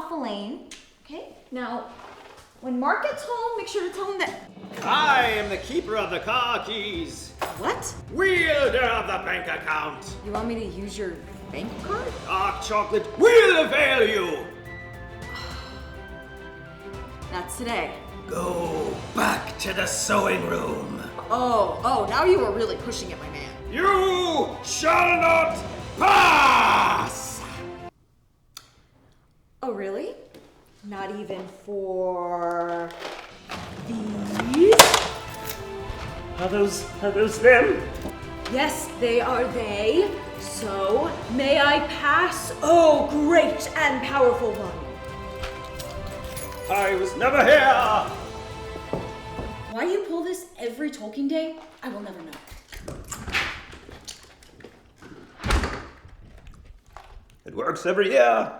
off Elaine. Okay? Now, when Mark gets home, make sure to tell him that... I am the keeper of the car keys. What? Wielder of the bank account. You want me to use your bank card? Dark chocolate will avail you. That's today. Go back to the sewing room. Oh, now you are really pushing it, my man. You shall not pass! Oh, really? Not even for these? Are those them? Yes, they are they. So, may I pass, oh great and powerful one? I was never here! Why you pull this every Tolkien day, I will never know. It works every year.